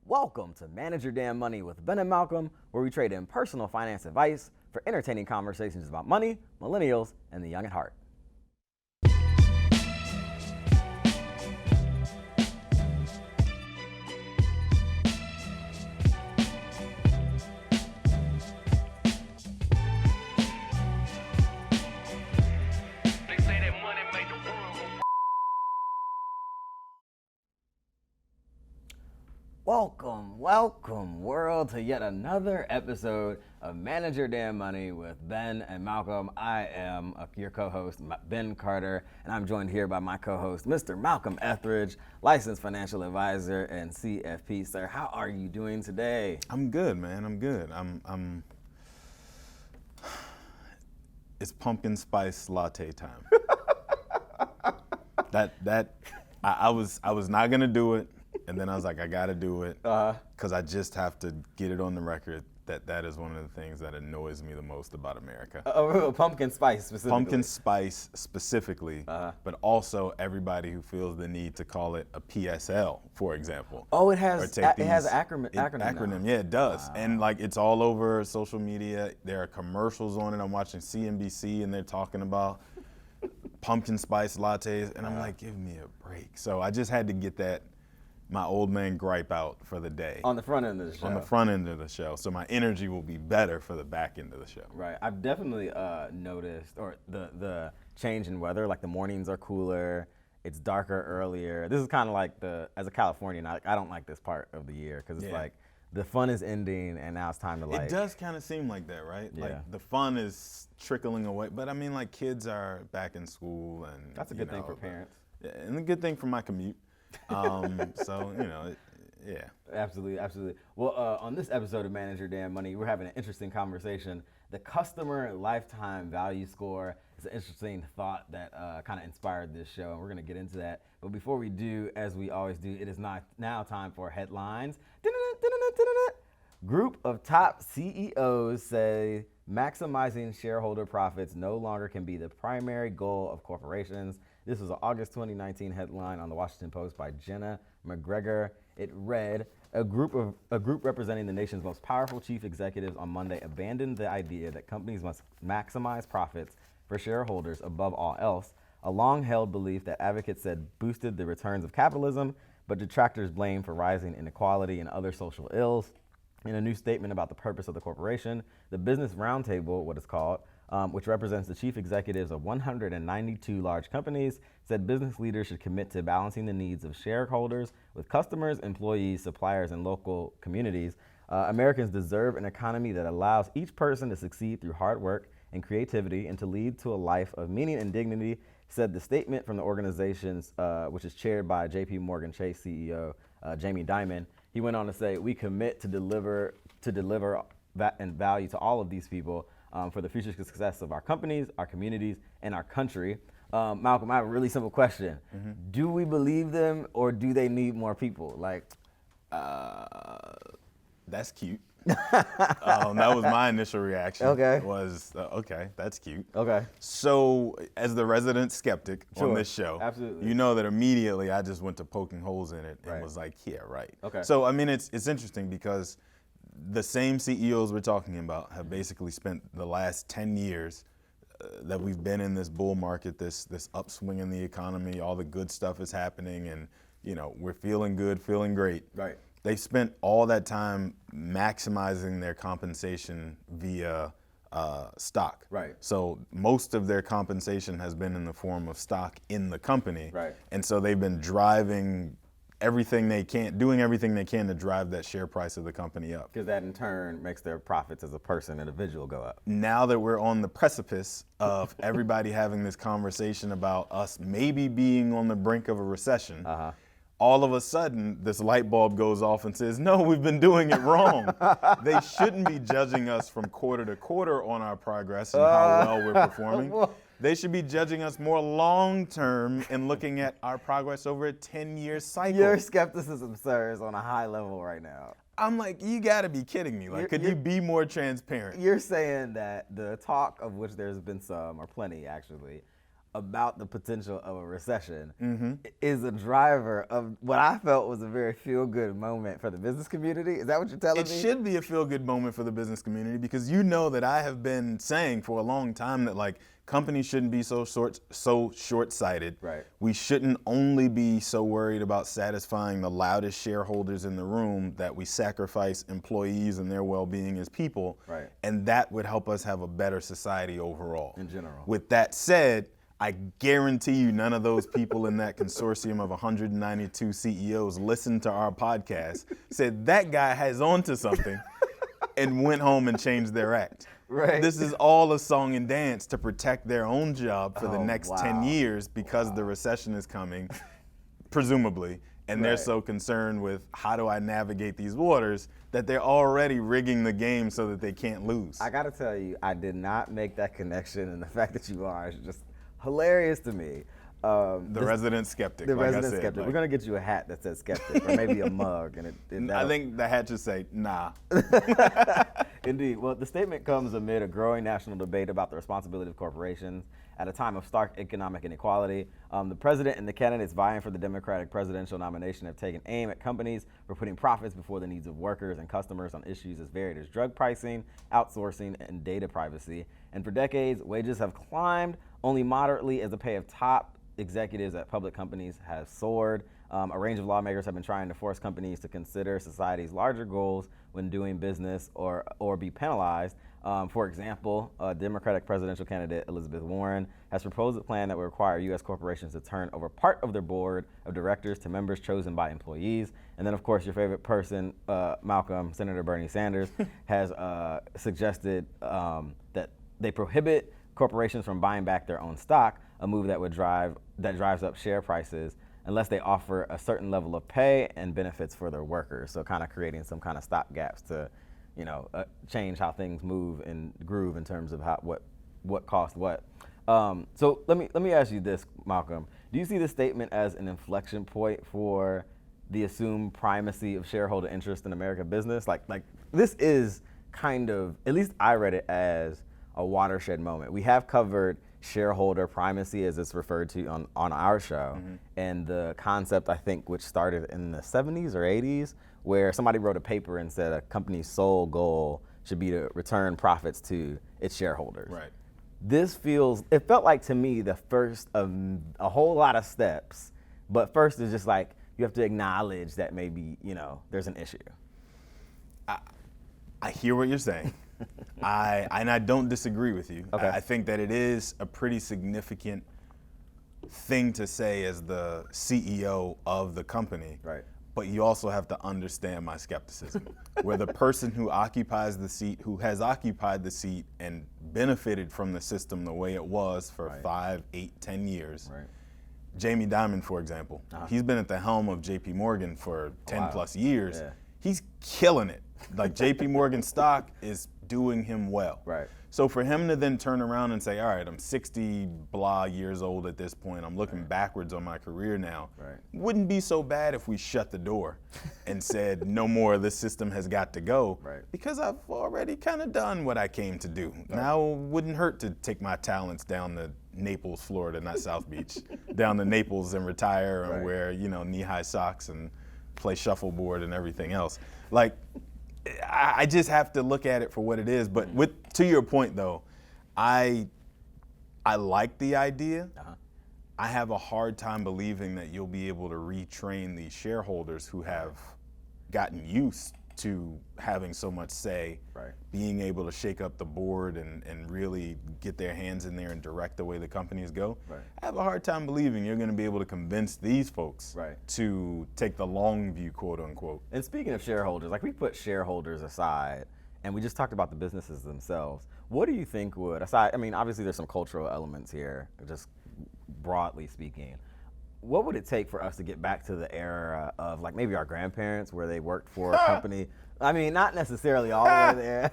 Welcome to Manage Your Damn Money with Ben and Malcolm, where we trade in personal finance advice for entertaining conversations about money, millennials, and the young at heart. Welcome, world, to yet another episode of Manage Your Damn Money with Ben and Malcolm. I am your co-host, Ben Carter, and I'm joined here by my co-host, Mr. Malcolm Ethridge, licensed financial advisor and CFP. Sir, how are you doing today? I'm good, man. I'm good. It's pumpkin spice latte time. I was not gonna do it. And then I was like, I gotta do it because I just have to get it on the record that is one of the things that annoys me the most about America. Pumpkin spice specifically. Pumpkin spice specifically, but also everybody who feels the need to call it a PSL, for example. Oh, it has an acronym. Acronym, yeah, it does. Wow. And like it's all over social media. There are commercials on it. I'm watching CNBC and they're talking about pumpkin spice lattes, and I'm like, give me a break. So I just had to get my old man gripe out for the day. On the front end of the show. On the front end of the show. So my energy will be better for the back end of the show. Right. I've definitely noticed the change in weather. Like the mornings are cooler. It's darker earlier. This is kind of like as a Californian, I don't like this part of the year because it's like the fun is ending and now it's time to It does kind of seem like that, right? Yeah. Like the fun is trickling away. But I mean, like kids are back in school and that's a good thing for parents. Yeah, and a good thing for my commute. So, yeah. Absolutely. Well, on this episode of Manage Your Damn Money, we're having an interesting conversation. The customer lifetime value score is an interesting thought that kind of inspired this show, and we're going to get into that. But before we do, as we always do, it is now time for headlines. Group of top CEOs say maximizing shareholder profits no longer can be the primary goal of corporations. This was an August 2019 headline on the Washington Post by Jenna McGregor. It read, a group representing the nation's most powerful chief executives on Monday abandoned the idea that companies must maximize profits for shareholders above all else, a long-held belief that advocates said boosted the returns of capitalism, but detractors blame for rising inequality and other social ills. In a new statement about the purpose of the corporation, the Business Roundtable, what it's called, which represents the chief executives of 192 large companies, said business leaders should commit to balancing the needs of shareholders with customers, employees, suppliers, and local communities. Americans deserve an economy that allows each person to succeed through hard work and creativity and to lead to a life of meaning and dignity, said the statement from the organizations, which is chaired by JP Morgan Chase CEO Jamie Dimon. He went on to say, we commit to deliver and value to all of these people for the future success of our companies, our communities, and our country. Malcolm, I have a really simple question. Mm-hmm. Do we believe them or do they need more people? That's cute. That was my initial reaction. Okay. Okay, that's cute. Okay. So, as the resident skeptic on this show, absolutely, you know that immediately I just went to poking holes in it and was like, yeah, right. Okay. So, I mean, it's interesting because the same CEOs we're talking about have basically spent the last 10 years that we've been in this bull market, this upswing in the economy, all the good stuff is happening, and we're feeling good, feeling great. Right. They've spent all that time maximizing their compensation via stock. Right. So most of their compensation has been in the form of stock in the company. Right. And so they've been doing everything they can to drive that share price of the company up. Because that in turn makes their profits as a individual go up. Now that we're on the precipice of everybody having this conversation about us maybe being on the brink of a recession, all of a sudden, this light bulb goes off and says, no, we've been doing it wrong. They shouldn't be judging us from quarter to quarter on our progress and how well we're performing. They should be judging us more long-term and looking at our progress over a 10-year cycle. Your skepticism, sir, is on a high level right now. I'm like, you gotta be kidding me. Like, could you be more transparent? You're saying that the talk, of which there's been some, or plenty actually, about the potential of a recession is a driver of what I felt was a very feel-good moment for the business community. Is that what you're telling me? It should be a feel-good moment for the business community because you know that I have been saying for a long time that like companies shouldn't be so short-sighted. Right. We shouldn't only be so worried about satisfying the loudest shareholders in the room that we sacrifice employees and their well-being as people. Right. And that would help us have a better society overall. In general. With that said, I guarantee you none of those people in that consortium of 192 CEOs listened to our podcast, said that guy has on to something, and went home and changed their act. Right. This is all a song and dance to protect their own job for the next 10 years because the recession is coming, presumably, and they're so concerned with how do I navigate these waters that they're already rigging the game so that they can't lose. I gotta tell you, I did not make that connection, and the fact that you are is just hilarious to me. The resident skeptic, The like resident I said. skeptic. Like, we're gonna get you a hat that says skeptic, or maybe a mug, and I think the hat should say, nah. Indeed. Well, the statement comes amid a growing national debate about the responsibility of corporations at a time of stark economic inequality. The president and the candidates vying for the Democratic presidential nomination have taken aim at companies for putting profits before the needs of workers and customers on issues as varied as drug pricing, outsourcing, and data privacy. And for decades, wages have climbed only moderately as the pay of top executives at public companies has soared. A range of lawmakers have been trying to force companies to consider society's larger goals when doing business or be penalized. For example, Democratic presidential candidate Elizabeth Warren has proposed a plan that would require U.S. corporations to turn over part of their board of directors to members chosen by employees. And then, of course, your favorite person, Malcolm, Senator Bernie Sanders, has suggested that they prohibit corporations from buying back their own stock, a move that drives up share prices unless they offer a certain level of pay and benefits for their workers. So kind of creating some kind of stopgaps to, change how things move and groove in terms of what costs what. So let me ask you this, Malcolm. Do you see this statement as an inflection point for the assumed primacy of shareholder interest in American business? Like this is kind of, at least I read it as a watershed moment. We have covered shareholder primacy, as it's referred to on our show, and the concept, I think, which started in the 70s or 80s, where somebody wrote a paper and said a company's sole goal should be to return profits to its shareholders. Right. It felt like to me the first of a whole lot of steps, but first is just like you have to acknowledge that maybe, there's an issue. I hear what you're saying. I don't disagree with you. Okay. I think that it is a pretty significant thing to say as the CEO of the company. Right. But you also have to understand my skepticism. Where the person who has occupied the seat and benefited from the system the way it was for 5, 8, 10 years. Right. Jamie Dimon, for example, he's been at the helm of JP Morgan for 10 plus years. Yeah. He's killing it. Like JP Morgan stock is doing him well. Right. So for him to then turn around and say, all right, I'm 60 blah years old at this point, I'm looking backwards on my career now, wouldn't be so bad if we shut the door and said, no more, this system has got to go, because I've already kind of done what I came to do. Now it wouldn't hurt to take my talents down to Naples, Florida, not South Beach, down to Naples and retire and wear, knee-high socks and play shuffleboard and everything else. Like, I just have to look at it for what it is. But to your point, though, I like the idea. I have a hard time believing that you'll be able to retrain these shareholders who have gotten used to having so much say, being able to shake up the board and really get their hands in there and direct the way the companies go. I have a hard time believing you're going to be able to convince these folks to take the long view, quote unquote. And speaking of shareholders, like we put shareholders aside and we just talked about the businesses themselves. What do you think would, obviously there's some cultural elements here, just broadly speaking. What would it take for us to get back to the era of like maybe our grandparents where they worked for a company? I mean, not necessarily all the way there,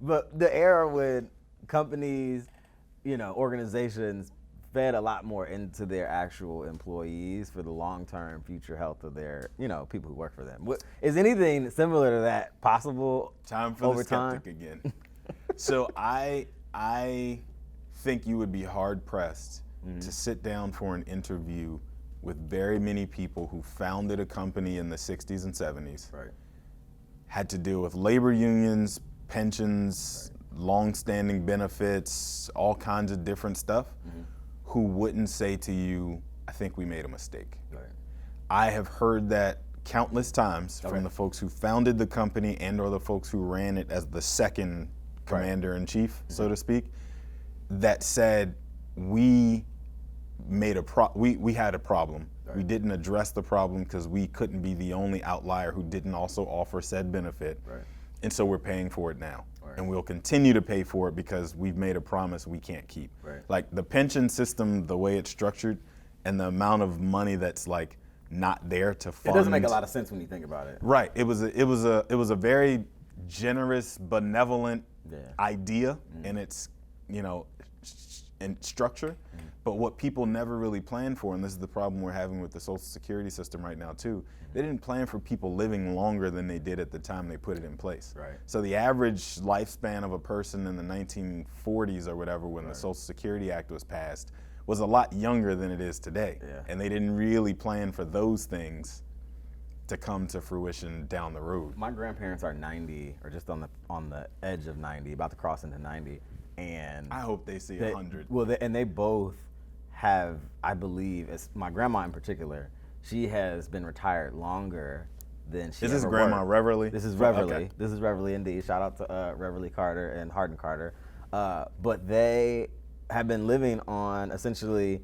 but the era when companies, organizations fed a lot more into their actual employees for the long-term future health of their, people who work for them. Is anything similar to that possible Time for over the skeptic time? again. So I think you would be hard-pressed to sit down for an interview with very many people who founded a company in the 60s and 70s, Right. had to deal with labor unions, pensions, long-standing benefits, all kinds of different stuff, who wouldn't say to you, I think we made a mistake. Right. I have heard that countless times Okay. from the folks who founded the company and or the folks who ran it as the second commander-in-chief, so to speak, that said, we had a problem. Right. We didn't address the problem because we couldn't be the only outlier who didn't also offer said benefit. Right. And so we're paying for it now. Right. And we'll continue to pay for it because we've made a promise we can't keep. Right. Like the pension system, the way it's structured, and the amount of money that's like not there to It fund. doesn't make a lot of sense when you think about it. Right. It was a very generous, benevolent Yeah. idea in its, and structure. But what people never really planned for, and this is the problem we're having with the Social Security system right now too, they didn't plan for people living longer than they did at the time they put it in place. Right. So the average lifespan of a person in the 1940s or whatever, when the Social Security Act was passed, was a lot younger than it is today. Yeah. And they didn't really plan for those things to come to fruition down the road. My grandparents are 90, or just on the edge of 90, about to cross into 90, and I hope they see 100. Well, they both have, I believe, as my grandma in particular, she has been retired longer than she. Is this ever Grandma worked. Reverly? This is Reverly. Okay. This is Reverly indeed. Shout out to Reverly Carter and Hardin Carter. But they have been living on essentially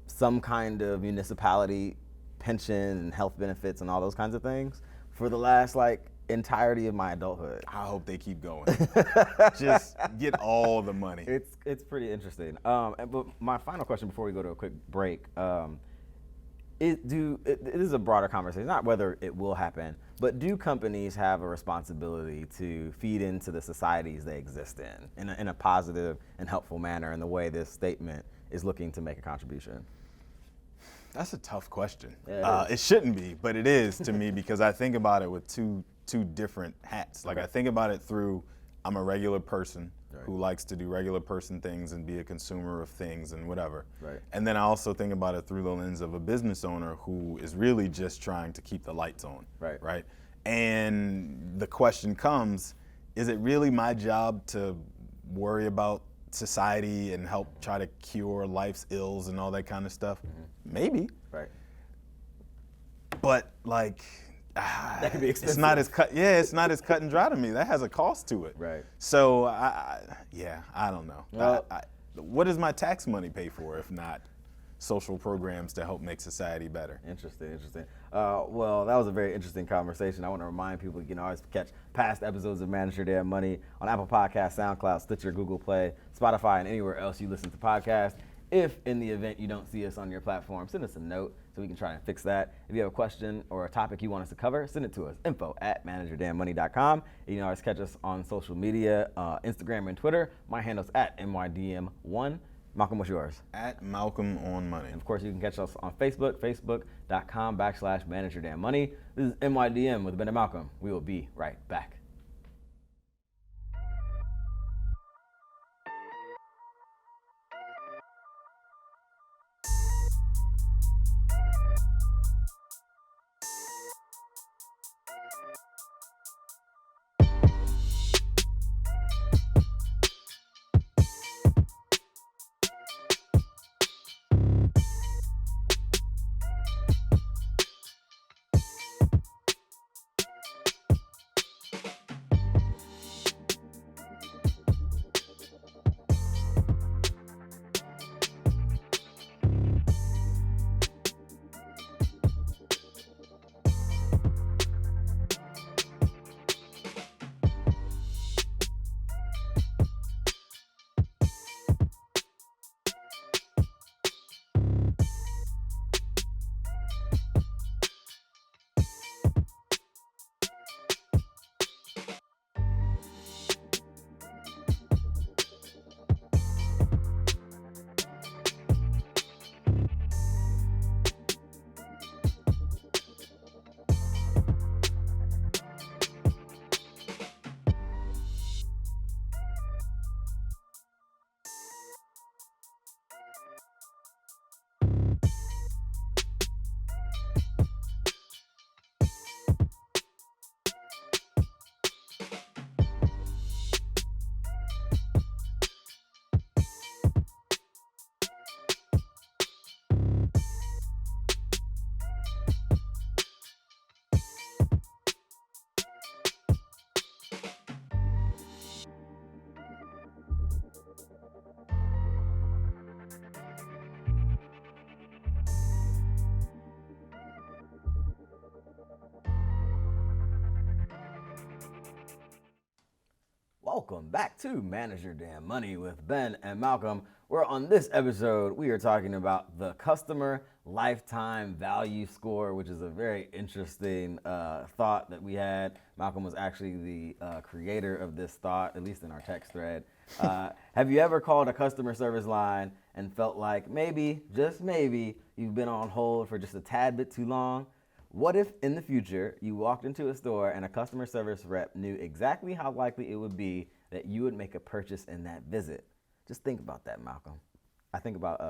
some kind of municipality pension and health benefits and all those kinds of things for the last entirety of my adulthood. I hope they keep going. Just get all the money. It's pretty interesting. But my final question before we go to a quick break, it is a broader conversation, not whether it will happen, but do companies have a responsibility to feed into the societies they exist in a positive and helpful manner in the way this statement is looking to make a contribution? That's a tough question. Yeah, it shouldn't be, but it is to me because I think about it with two different hats. Like I think about it through, I'm a regular person who likes to do regular person things and be a consumer of things and whatever. Right. And then I also think about it through the lens of a business owner who is really just trying to keep the lights on. Right. Right. And the question comes, is it really my job to worry about society and help try to cure life's ills and all that kind of stuff? Maybe. Right. But That could be expensive. it's not as cut and dry to me. That has a cost to it. Right. So I don't know. Well- What does my tax money pay for if not social programs to help make society better? Interesting. Well, that was a very interesting conversation. I want to remind people you can always catch past episodes of Manage Your Damn Money on Apple Podcasts, SoundCloud, Stitcher, Google Play, Spotify, and anywhere else you listen to podcasts. If in the event you don't see us on your platform, send us a note so we can try and fix that. If you have a question or a topic you want us to cover, send it to us, info@manageyourdamnmoney.com. You can always catch us on social media, Instagram and Twitter. My handle's @MYDM1. Malcolm, what's yours? @Malcolm on Money. And of course, you can catch us on Facebook, facebook.com/manageyourdamnmoney. This is MYDM with Ben and Malcolm. We will be right back. Welcome back to Manage Your Damn Money with Ben and Malcolm, where on this episode we are talking about the customer lifetime value score, which is a very interesting thought that we had. Malcolm was actually the creator of this thought, at least in our text thread. Have you ever called a customer service line and felt like maybe, just maybe, you've been on hold for just a tad bit too long? What if in the future you walked into a store and a customer service rep knew exactly how likely it would be that you would make a purchase in that visit? Just think about that, Malcolm. I think about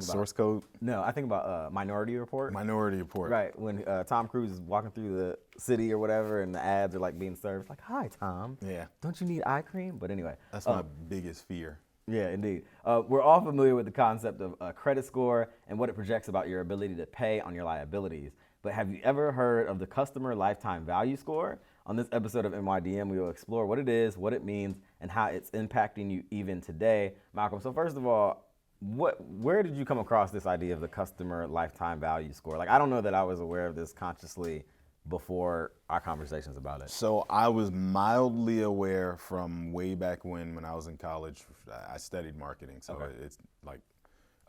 Source code? No, I think about Minority Report. Minority Report. Right, when Tom Cruise is walking through the city or whatever and the ads are like being served. Like, hi, Tom. Yeah. Don't you need eye cream? But anyway. That's my biggest fear. Yeah, indeed. We're all familiar with the concept of a credit score and what it projects about your ability to pay on your liabilities. But have you ever heard of the customer lifetime value score? On this episode of MYDM, we will explore what it is, what it means, and how it's impacting you even today. Malcolm, so first of all, where did you come across this idea of the customer lifetime value score? Like, I don't know that I was aware of this consciously before our conversations about it. So I was mildly aware from way back when I was in college. I studied marketing, so it's like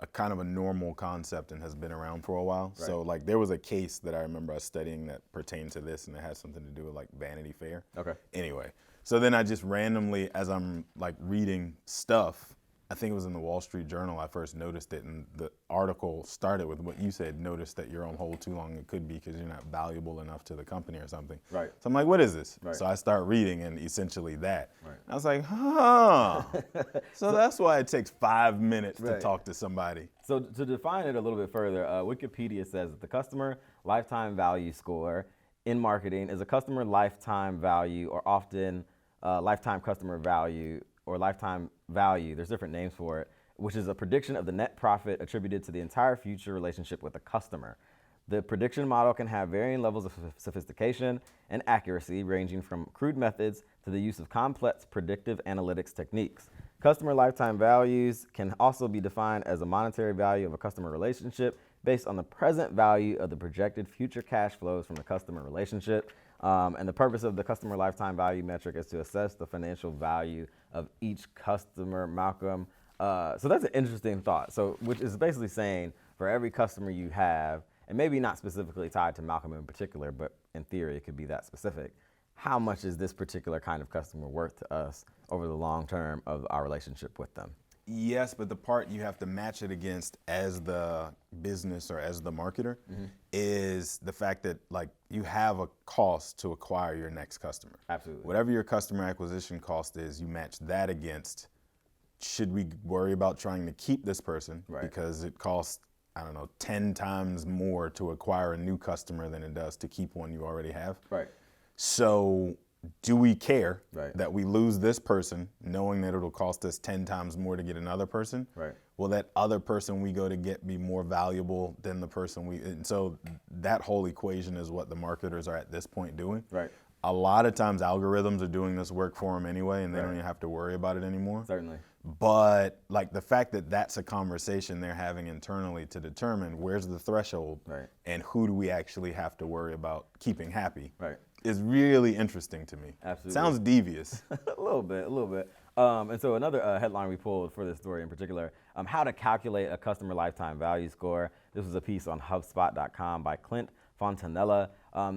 a kind of a normal concept and has been around for a while. Right. So like there was a case that I remember us studying that pertained to this, and it had something to do with like Vanity Fair. Okay. Anyway, so then I just randomly, as I'm like reading stuff, I think it was in the Wall Street Journal, I first noticed it, and the article started with what you said, notice that you're on hold too long. It could be because you're not valuable enough to the company or something. Right. So I'm like, what is this? Right. So I start reading, and essentially that. Right. I was like, so that's why it takes 5 minutes to talk to somebody. So to define it a little bit further, Wikipedia says that the customer lifetime value score in marketing is a customer lifetime value, or often lifetime customer value, or lifetime value, there's different names for it, which is a prediction of the net profit attributed to the entire future relationship with the customer. The prediction model can have varying levels of sophistication and accuracy, ranging from crude methods to the use of complex predictive analytics techniques. Customer lifetime values can also be defined as a monetary value of a customer relationship based on the present value of the projected future cash flows from the customer relationship. And the purpose of the customer lifetime value metric is to assess the financial value of each customer, Malcolm. So that's an interesting thought. So, which is basically saying for every customer you have, and maybe not specifically tied to Malcolm in particular, but in theory it could be that specific, how much is this particular kind of customer worth to us over the long term of our relationship with them? Yes, but the part you have to match it against as the business or as the marketer is the fact that like you have a cost to acquire your next customer. Absolutely. Whatever your customer acquisition cost is, you match that against, should we worry about trying to keep this person because it costs, I don't know, 10 times more to acquire a new customer than it does to keep one you already have. Right. So do we care that we lose this person knowing that it'll cost us 10 times more to get another person? Right. Will that other person we go to get be more valuable than the person and so that whole equation is what the marketers are at this point doing. Right. A lot of times algorithms are doing this work for them anyway, and they don't even have to worry about it anymore. Certainly. But like the fact that that's a conversation they're having internally to determine where's the threshold and who do we actually have to worry about keeping happy is really interesting to me. Absolutely. Sounds devious. A little bit. And so another headline we pulled for this story in particular, how to calculate a customer lifetime value score. This was a piece on HubSpot.com by Clint Fontanella.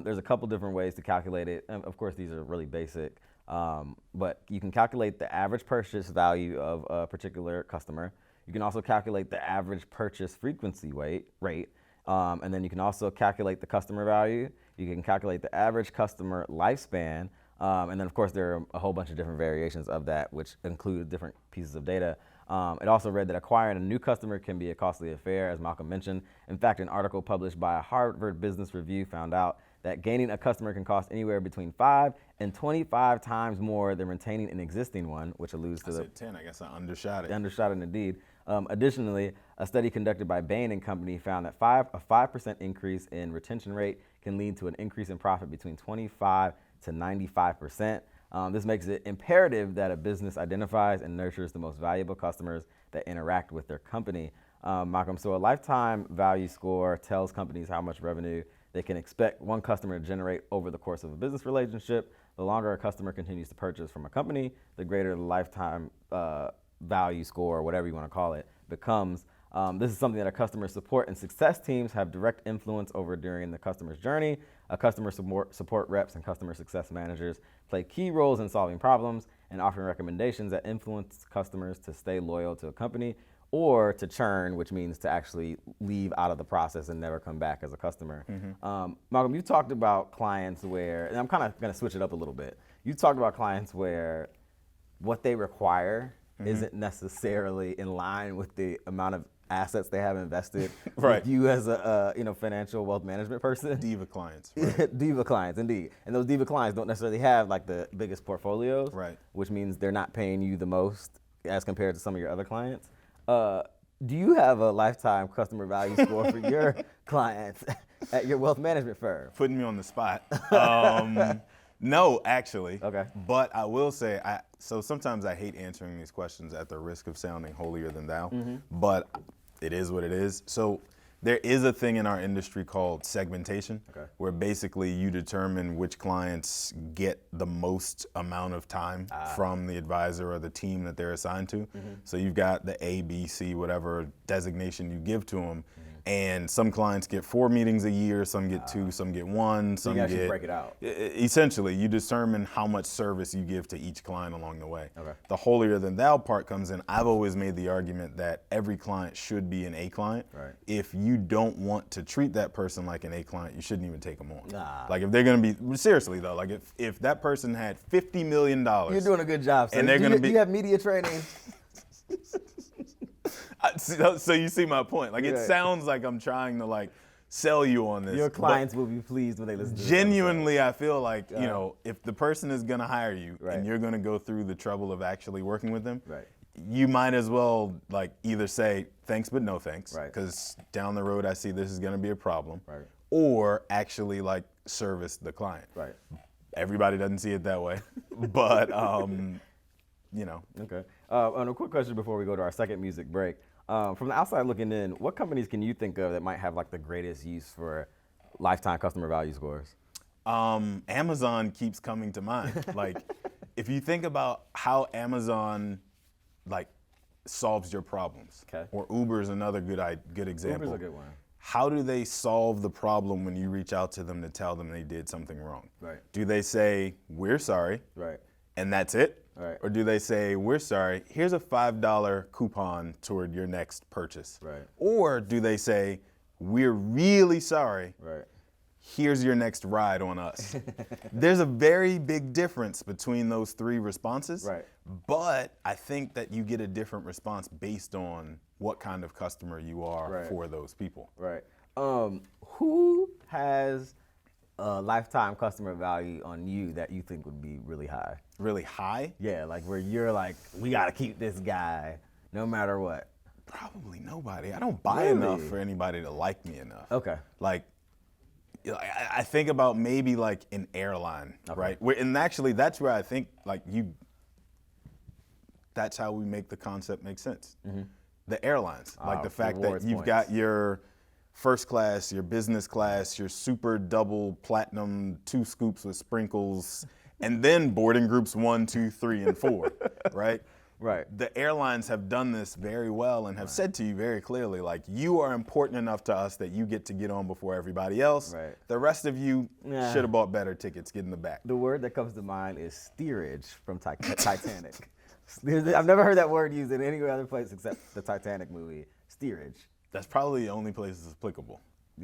There's a couple different ways to calculate it. And of course, these are really basic. But you can calculate the average purchase value of a particular customer. You can also calculate the average purchase frequency rate. And then you can also calculate the customer value. You can calculate the average customer lifespan. And then, of course, there are a whole bunch of different variations of that, which include different pieces of data. It also read that acquiring a new customer can be a costly affair, as Malcolm mentioned. In fact, an article published by a Harvard Business Review found out that gaining a customer can cost anywhere between 5 and 25 times more than retaining an existing one, which alludes to I said 10. I guess I undershot it. Undershot it indeed. Additionally, a study conducted by Bain & Company found that a 5% increase in retention rate can lead to an increase in profit between 25 to 95%. This makes it imperative that a business identifies and nurtures the most valuable customers that interact with their company. Malcolm, so a lifetime value score tells companies how much revenue they can expect one customer to generate over the course of a business relationship. The longer a customer continues to purchase from a company, the greater the lifetime value score, or whatever you want to call it, becomes. This is something that our customer support and success teams have direct influence over during the customer's journey. Customer support reps and customer success managers play key roles in solving problems and offering recommendations that influence customers to stay loyal to a company or to churn, which means to actually leave out of the process and never come back as a customer. Malcolm, you talked about clients where, and I'm kind of going to switch it up a little bit. You talked about clients where what they require isn't necessarily in line with the amount of assets they have invested with you as a financial wealth management person. Diva clients. Right. Diva clients, indeed. And those diva clients don't necessarily have like the biggest portfolios, which means they're not paying you the most as compared to some of your other clients. Do you have a lifetime customer value score for your clients at your wealth management firm? Putting me on the spot. No, actually. Okay. But I will say, so sometimes I hate answering these questions at the risk of sounding holier than thou, but it is what it is. So there is a thing in our industry called segmentation, where basically you determine which clients get the most amount of time from the advisor or the team that they're assigned to. So you've got the A, B, C, whatever designation you give to them. And some clients get 4 meetings a year, some get 2, some get 1, some you get. Break it out. Essentially, you determine how much service you give to each client along the way. Okay. The holier than thou part comes in. I've always made the argument that every client should be an A client. Right. If you don't want to treat that person like an A client, you shouldn't even take them on. Like if they're going to be, seriously though, like if that person had $50 million. You're doing a good job. So and they're going to be. Do you have media training? So you see my point. Like it sounds like I'm trying to like sell you on this. Your clients will be pleased when they listen to this. Genuinely, I feel like, if the person is going to hire you and you're going to go through the trouble of actually working with them, you might as well like either say thanks but no thanks, because down the road I see this is going to be a problem, or actually like service the client. Everybody doesn't see it that way, but Okay. And a quick question before we go to our second music break. From the outside looking in, what companies can you think of that might have like the greatest use for lifetime customer value scores? Amazon keeps coming to mind. Like, if you think about how Amazon like solves your problems, or Uber is another good example. Uber's a good one. How do they solve the problem when you reach out to them to tell them they did something wrong? Do they say, we're sorry, and that's it? Or do they say, we're sorry, here's a $5 coupon toward your next purchase? Or do they say, we're really sorry, here's your next ride on us? There's a very big difference between those 3 responses, but I think that you get a different response based on what kind of customer you are for those people. Who has a lifetime customer value on you that you think would be really high? Really high? Yeah, like where you're like, we gotta keep this guy no matter what. Probably nobody. I don't buy enough for anybody to like me enough. Like, I think about maybe like an airline, right? And actually that's where I think like that's how we make the concept make sense. The airlines, like the fact that you've got your first class, your business class, your super double platinum 2 scoops with sprinkles, and then boarding groups 1, 2, 3, and 4, right? The airlines have done this very well and have said to you very clearly, like, you are important enough to us that you get to get on before everybody else. The rest of you should have bought better tickets, get in the back. The word that comes to mind is steerage from Titanic. I've never heard that word used in any other place except the Titanic movie, steerage. That's probably the only place it's applicable.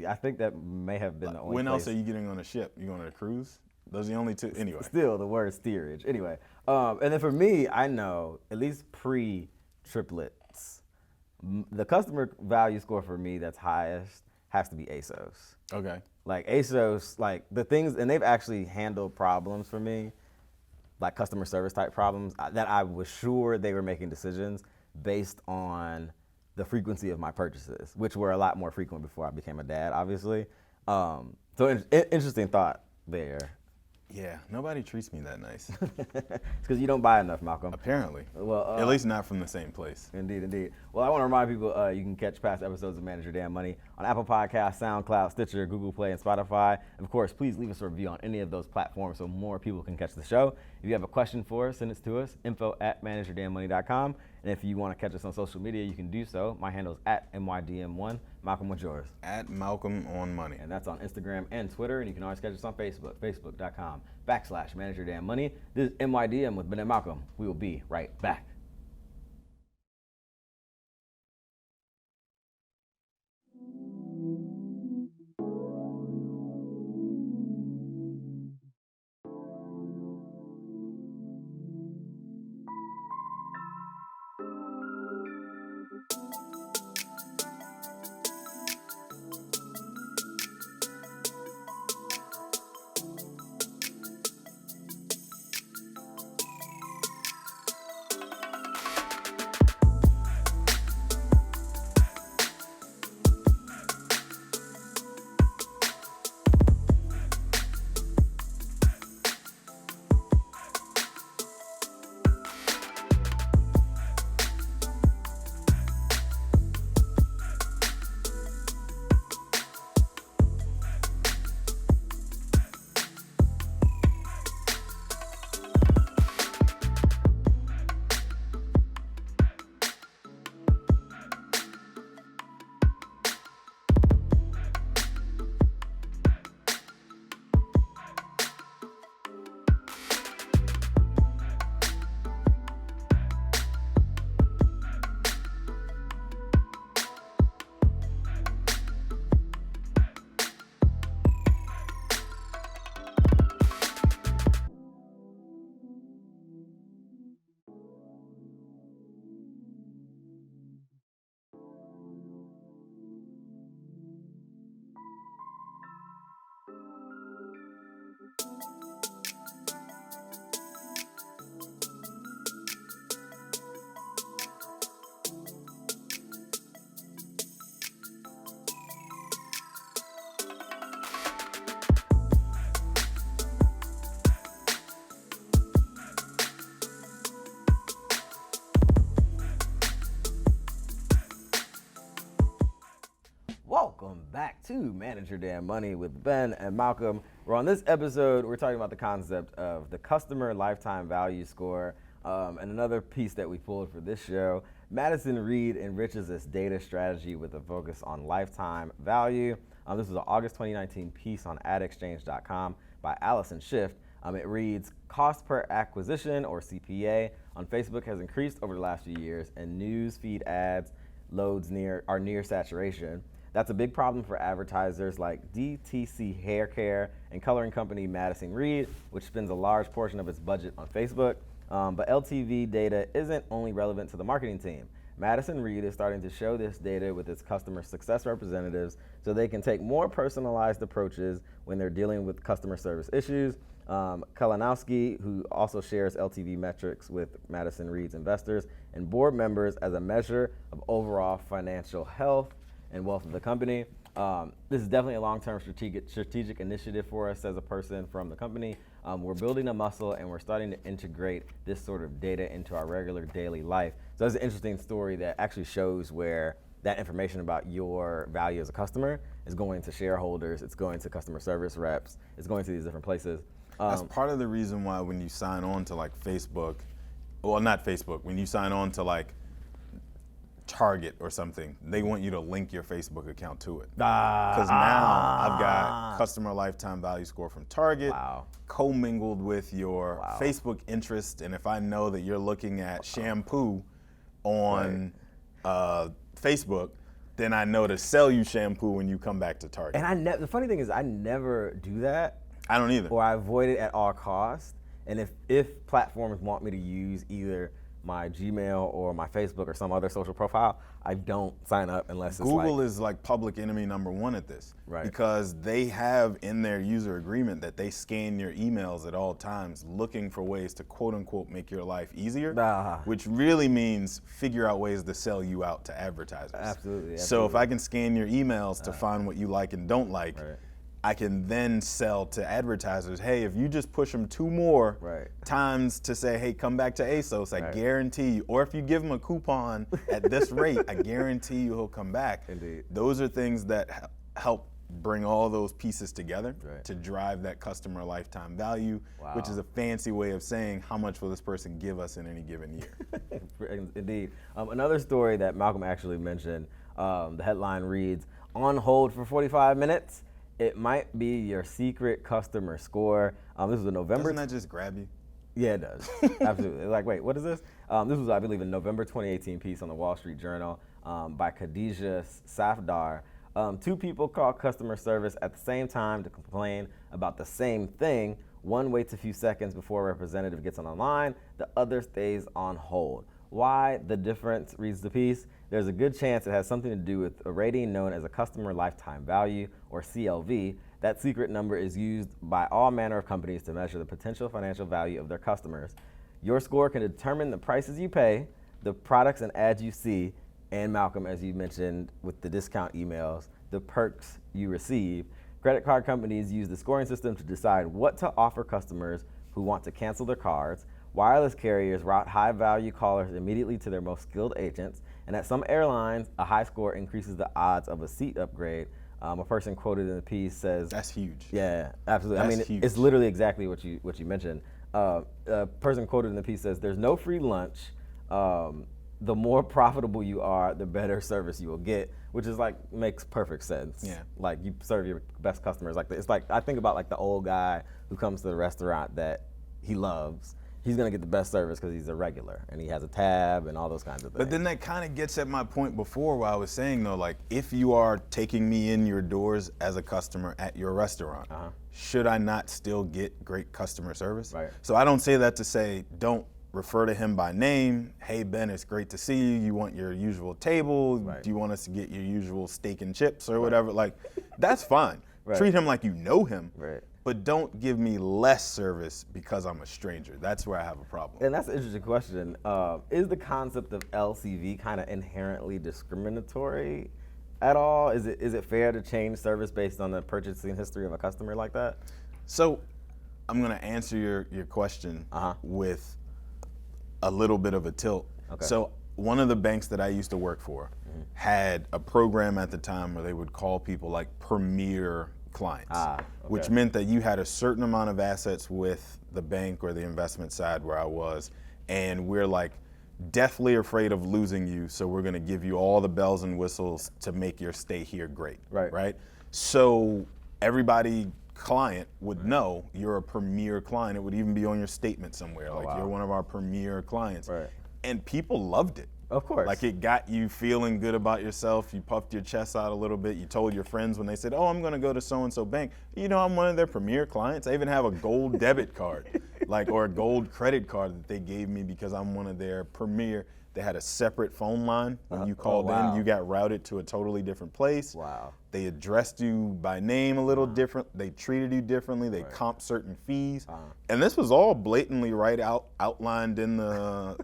I think that may have been the only place. When else are you getting on a ship? You going on a cruise? Those are the only 2. Anyway. Still, the word steerage. Anyway. And then for me, I know, at least pre-triplets, the customer value score for me that's highest has to be ASOS. Like ASOS, like the things, and they've actually handled problems for me, like customer service type problems, that I was sure they were making decisions based on the frequency of my purchases, which were a lot more frequent before I became a dad, obviously. So interesting thought there. Yeah, nobody treats me that nice. It's because you don't buy enough, Malcolm. Apparently. Well, at least not from the same place. Indeed, indeed. Well, I want to remind people you can catch past episodes of Manage Your Damn Money on Apple Podcasts, SoundCloud, Stitcher, Google Play, and Spotify. And of course, please leave us a review on any of those platforms so more people can catch the show. If you have a question for us, send it to us, info@manageyourdamnmoney.com. And if you want to catch us on social media, you can do so. My handle is @MYDM1. Malcolm, what's yours? @MalcolmOnMoney. And that's on Instagram and Twitter. And you can always catch us on Facebook, facebook.com/ManageYourDamnMoney. This is MYDM with Ben and Malcolm. We will be right back. Welcome back to Manage Your Damn Money with Ben and Malcolm. We're on this episode, we're talking about the concept of the customer lifetime value score. And another piece that we pulled for this show, Madison Reed enriches this data strategy with a focus on lifetime value. This is an August 2019 piece on adexchange.com by Allison Schiff. It reads, cost per acquisition, or CPA, on Facebook has increased over the last few years, and news feed ads loads are near saturation. That's a big problem for advertisers like DTC Hair Care and coloring company Madison Reed, which spends a large portion of its budget on Facebook. But LTV data isn't only relevant to the marketing team. Madison Reed is starting to show this data with its customer success representatives so they can take more personalized approaches when they're dealing with customer service issues. Kalinowski, who also shares LTV metrics with Madison Reed's investors and board members as a measure of overall financial health and wealth of the company. This is definitely a long-term strategic initiative for us as a person from the company. We're building a muscle and we're starting to integrate this sort of data into our regular daily life. So it's an interesting story that actually shows where that information about your value as a customer is going to shareholders, it's going to customer service reps, it's going to these different places. That's part of the reason why when you sign on to like Facebook, well, not Facebook, when you sign on to like Target or something, they want you to link your Facebook account to it. Because now I've got customer lifetime value score from Target, commingled with your Facebook interest. And if I know that you're looking at shampoo on Facebook, then I know to sell you shampoo when you come back to Target. And the funny thing is I never do that. I don't either. Or I avoid it at all costs. And if platforms want me to use either my Gmail or my Facebook or some other social profile, I don't sign up unless it's Google is like public enemy number one at this. Right. Because they have in their user agreement that they scan your emails at all times looking for ways to quote unquote make your life easier, which really means figure out ways to sell you out to advertisers. Absolutely. So if I can scan your emails to find what you like and don't like, I can then sell to advertisers, hey, if you just push them 2 more times to say, hey, come back to ASOS, I guarantee you. Or if you give him a coupon at this rate, I guarantee you he'll come back. Indeed. Those are things that help bring all those pieces together to drive that customer lifetime value, which is a fancy way of saying how much will this person give us in any given year. Indeed. Another story that Malcolm actually mentioned, the headline reads, on hold for 45 minutes. It might be your secret customer score. This was a November. Doesn't that just grab you? Yeah, it does. Absolutely. Like, wait, what is this? This was, I believe, a November 2018 piece on the Wall Street Journal by Khadija Safdar. 2 people call customer service at the same time to complain about the same thing. One waits a few seconds before a representative gets on the line. The other stays on hold. Why the difference, reads the piece. There's a good chance it has something to do with a rating known as a customer lifetime value, or CLV. That secret number is used by all manner of companies to measure the potential financial value of their customers. Your score can determine the prices you pay, the products and ads you see, and Malcolm, as you mentioned, with the discount emails, the perks you receive. Credit card companies use the scoring system to decide what to offer customers who want to cancel their cards. Wireless carriers route high-value callers immediately to their most skilled agents, and at some airlines, a high score increases the odds of a seat upgrade. A person quoted in the piece says, "That's huge." Yeah, absolutely. That's I mean, huge. It's literally exactly what you mentioned. A person quoted in the piece says, "There's no free lunch. The more profitable you are, the better service you will get," which is like makes perfect sense. Yeah. Like you serve your best customers. Like it's like I think about like the old guy who comes to the restaurant that he loves. He's gonna get the best service because he's a regular and he has a tab and all those kinds of things. But then that kind of gets at my point before where I was saying though, like if you are taking me in your doors as a customer at your restaurant, should I not still get great customer service? Right. So I don't say that to say don't refer to him by name. Hey Ben, it's great to see you. You want your usual table? Right. Do you want us to get your usual steak and chips or whatever? Like that's fine. Treat him like you know him. Right. But don't give me less service because I'm a stranger. That's where I have a problem. And that's an interesting question. Is the concept of LCV kind of inherently discriminatory at all? Is it fair to change service based on the purchasing history of a customer like that? So I'm going to answer your question with a little bit of a tilt. Okay. So one of the banks that I used to work for had a program at the time where they would call people like premier clients, which meant that you had a certain amount of assets with the bank or the investment side where I was, and we're like deathly afraid of losing you, so we're gonna give you all the bells and whistles to make your stay here great. Right? So everybody client would know you're a premier client. It would even be on your statement somewhere, you're one of our premier clients. And people loved it. Of course. Like it got you feeling good about yourself. You puffed your chest out a little bit. You told your friends when they said, "Oh, I'm going to go to so-and-so bank. You know, I'm one of their premier clients. I even have a gold debit card, or a gold credit card that they gave me because I'm one of their premier." They had a separate phone line. When you called in, you got routed to a totally different place. Wow. They addressed you by name a little different. They treated you differently. They comped certain fees. And this was all blatantly outlined in the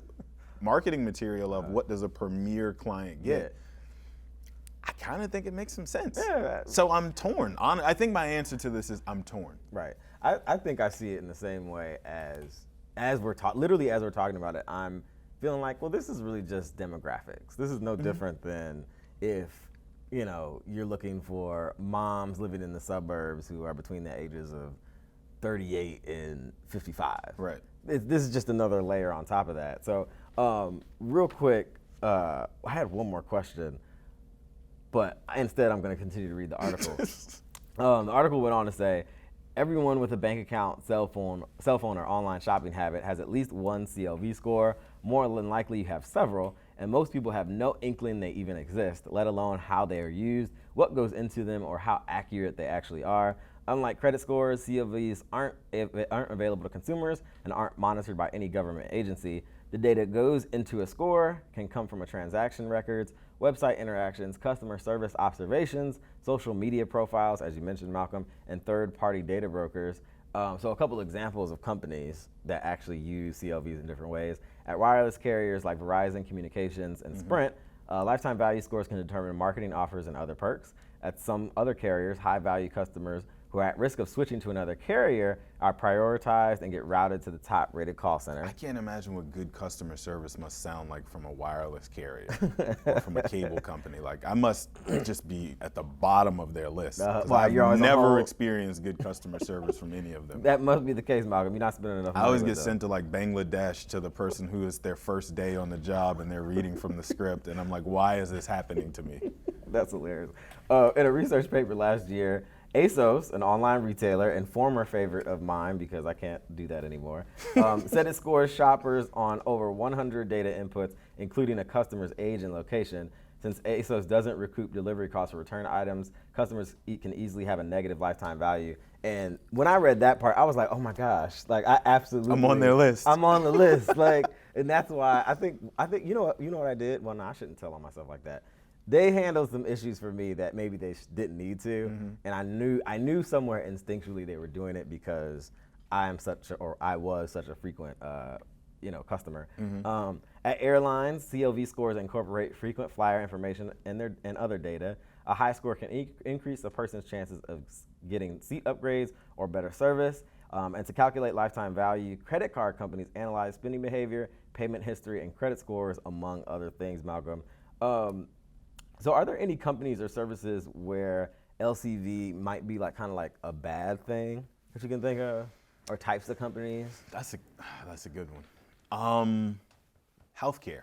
marketing material of what does a premier client get. I kind of think it makes some sense. So I'm torn. I think my answer to this is I'm torn. Right. I think I see it in the same way as we're literally as we're talking about it. I'm feeling like, well, this is really just demographics. This is no different than if you're looking for moms living in the suburbs who are between the ages of 38 and 55. Right. This is just another layer on top of that. So real quick, I had one more question, but instead I'm going to continue to read the article. The article went on to say, everyone with a bank account, cell phone, or online shopping habit has at least one CLV score. More than likely you have several, and most people have no inkling they even exist, let alone how they are used, what goes into them, or how accurate they actually are. Unlike credit scores, CLVs aren't available to consumers and aren't monitored by any government agency. The data goes into a score can come from transaction records, website interactions, customer service observations, social media profiles, as you mentioned, Malcolm, and third-party data brokers. So a couple examples of companies that actually use CLVs in different ways. At wireless carriers like Verizon Communications and Sprint, lifetime value scores can determine marketing offers and other perks. At some other carriers, high-value customers who are at risk of switching to another carrier are prioritized and get routed to the top-rated call center. I can't imagine what good customer service must sound like from a wireless carrier or from a cable company. Like, I must just be at the bottom of their list. Because I've never experienced good customer service from any of them. That must be the case, Malcolm. You're not spending enough money. I always get sent to like Bangladesh to the person who is their first day on the job and they're reading from the script, and I'm like, why is this happening to me? That's hilarious. In a research paper last year, ASOS, an online retailer and former favorite of mine because I can't do that anymore, said it scores shoppers on over 100 data inputs, including a customer's age and location. Since ASOS doesn't recoup delivery costs for return items, customers can easily have a negative lifetime value. And when I read that part, I was like, oh my gosh, like I absolutely. I'm on their list. I'm on the list, like, and that's why I think you know what I did. Well, no, I shouldn't tell on myself like that. They handled some issues for me that maybe they didn't need to, and I knew somewhere instinctually they were doing it because I was such a frequent customer. At airlines, CLV scores incorporate frequent flyer information and other data. A high score can increase a person's chances of getting seat upgrades or better service. And to calculate lifetime value, credit card companies analyze spending behavior, payment history, and credit scores, among other things, Malcolm. So are there any companies or services where LCV might be kind of like a bad thing that you can think of, or types of companies? That's a good one. Healthcare.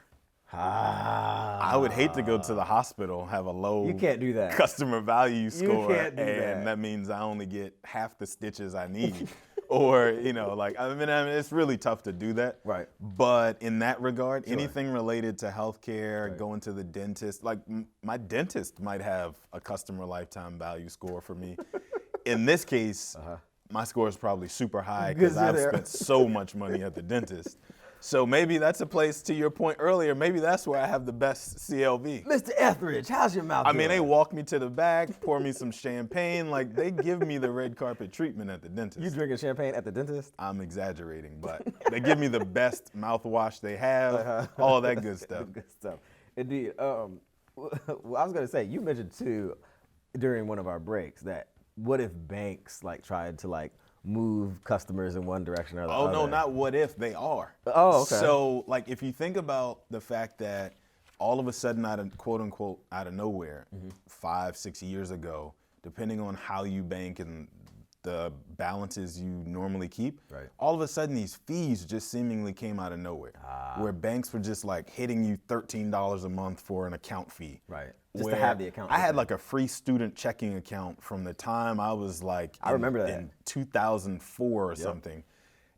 I would hate to go to the hospital, have a low You can't do that. customer value score, can't do and that means I only get half the stitches I need. Or, it's really tough to do that. Right. But in that regard, anything related to healthcare, going to the dentist, like my dentist might have a customer lifetime value score for me. In this case, my score is probably super high because I've spent so much money at the dentist. So maybe that's a place, to your point earlier, maybe that's where I have the best CLV. Mr. Ethridge, how's your mouth doing? They walk me to the back, pour me some champagne, like they give me the red carpet treatment at the dentist. You drinking champagne at the dentist? I'm exaggerating, but they give me the best mouthwash they have, all that good stuff. Good stuff. Indeed. Well, I was going to say, you mentioned too during one of our breaks that what if banks tried to move customers in one direction or the other? Oh, no, not what if, they are. Oh, okay. So, if you think about the fact that all of a sudden, quote unquote, out of nowhere, 5-6 years ago, depending on how you bank and the balances you normally keep, all of a sudden these fees just seemingly came out of nowhere, where banks were just hitting you $13 a month for an account fee. Right. Just to have the account. I had a free student checking account from the time I was I remember that. in 2004 or something.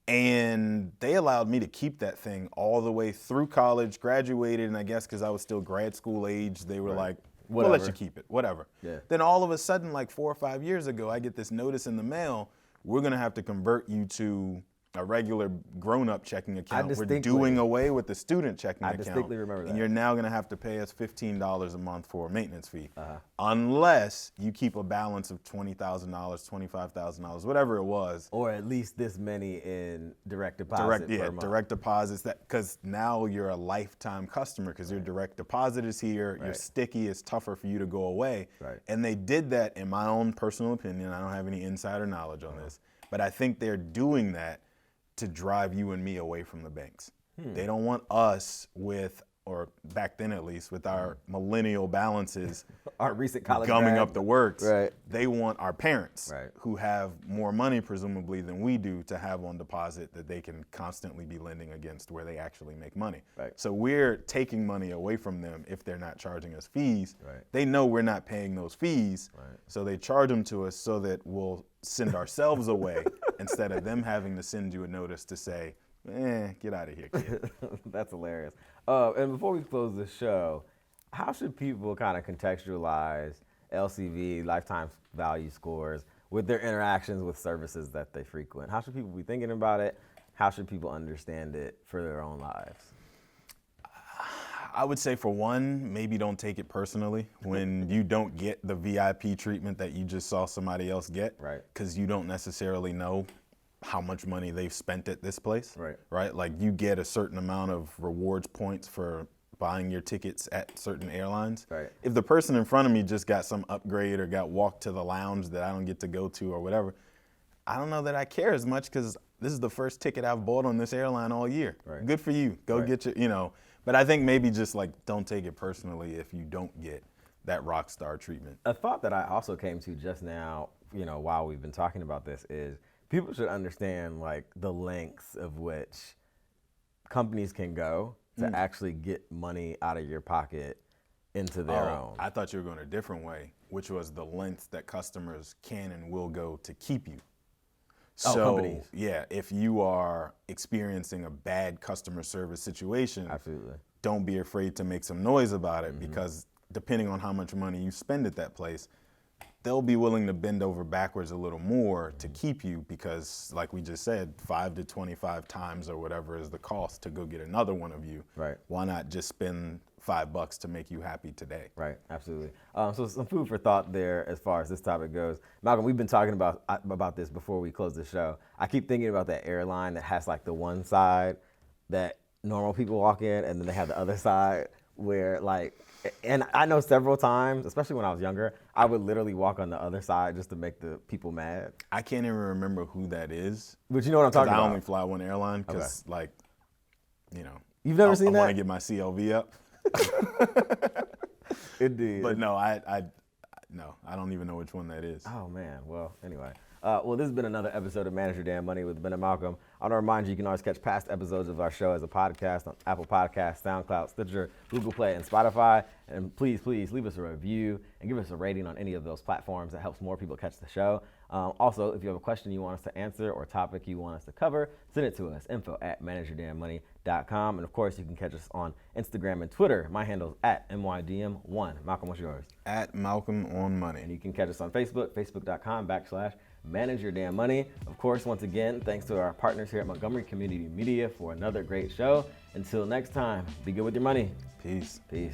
And they allowed me to keep that thing all the way through college, graduated, and I guess because I was still grad school age, they were like, we'll let you keep it, whatever. Yeah. Then all of a sudden, 4 or 5 years ago, I get this notice in the mail, we're gonna have to convert you to a regular grown-up checking account. We're doing away with the student checking account. I distinctly remember that. And you're now gonna have to pay us $15 a month for a maintenance fee, unless you keep a balance of $20,000, $25,000, whatever it was. Or at least this many in direct deposit per month. Direct deposits, because now you're a lifetime customer because your direct deposit is here, you're sticky, it's tougher for you to go away. Right. And they did that, in my own personal opinion, I don't have any insider knowledge on this, but I think they're doing that to drive you and me away from the banks. They don't want us or back then at least, with our millennial balances, our recent college gumming up the works. Right. They want our parents, who have more money presumably than we do, to have on deposit that they can constantly be lending against, where they actually make money. Right. So we're taking money away from them if they're not charging us fees. Right. They know we're not paying those fees, so they charge them to us so that we'll send ourselves away instead of them having to send you a notice to say, get out of here, kid. That's hilarious. And before we close the show, how should people kind of contextualize LCV, lifetime value scores, with their interactions with services that they frequent? How should people be thinking about it? How should people understand it for their own lives? I would say, for one, maybe don't take it personally when you don't get the VIP treatment that you just saw somebody else get, because you don't necessarily know how much money they've spent at this place, right? Like, you get a certain amount of rewards points for buying your tickets at certain airlines. Right. If the person in front of me just got some upgrade or got walked to the lounge that I don't get to go to or whatever, I don't know that I care as much because this is the first ticket I've bought on this airline all year. Right. Good for you. Go get your, But I think maybe just like don't take it personally if you don't get that rock star treatment. A thought that I also came to just now, while we've been talking about this is people should understand like the lengths of which companies can go to actually get money out of your pocket into their own. I thought you were going a different way, which was the lengths that customers can and will go to keep you. So, companies. Yeah, if you are experiencing a bad customer service situation, Absolutely. don't be afraid to make some noise about it because depending on how much money you spend at that place, they'll be willing to bend over backwards a little more to keep you because, like we just said, 5 to 25 times or whatever is the cost to go get another one of you. Right. Why not just spend $5 to make you happy today? Right, absolutely. So some food for thought there as far as this topic goes. Malcolm, we've been talking about this before we close the show. I keep thinking about that airline that has like the one side that normal people walk in and then they have the other side where like, and I know several times, especially when I was younger, I would literally walk on the other side just to make the people mad. I can't even remember who that is. But you know what I'm talking about. I only fly one airline because You've never seen I that? want to get my CLV up. Indeed. But no, no, I don't even know which one that is. Oh man. Well, anyway. Well, this has been another episode of Manage Your Damn Money with Ben and Malcolm. I want to remind you can always catch past episodes of our show as a podcast on Apple Podcasts, SoundCloud, Stitcher, Google Play, and Spotify. And please leave us a review and give us a rating on any of those platforms. That helps more people catch the show. Also, if you have a question you want us to answer or a topic you want us to cover, send it to us, info@manageyourdamnmoney.com. And of course, you can catch us on Instagram and Twitter. My handle is @MYDM1. Malcolm, what's yours? @MalcolmOnMoney. And you can catch us on Facebook, facebook.com/Manage Your Damn Money. Of course, once again, thanks to our partners here at Montgomery Community Media for another great show. Until next time, be good with your money. Peace. Peace.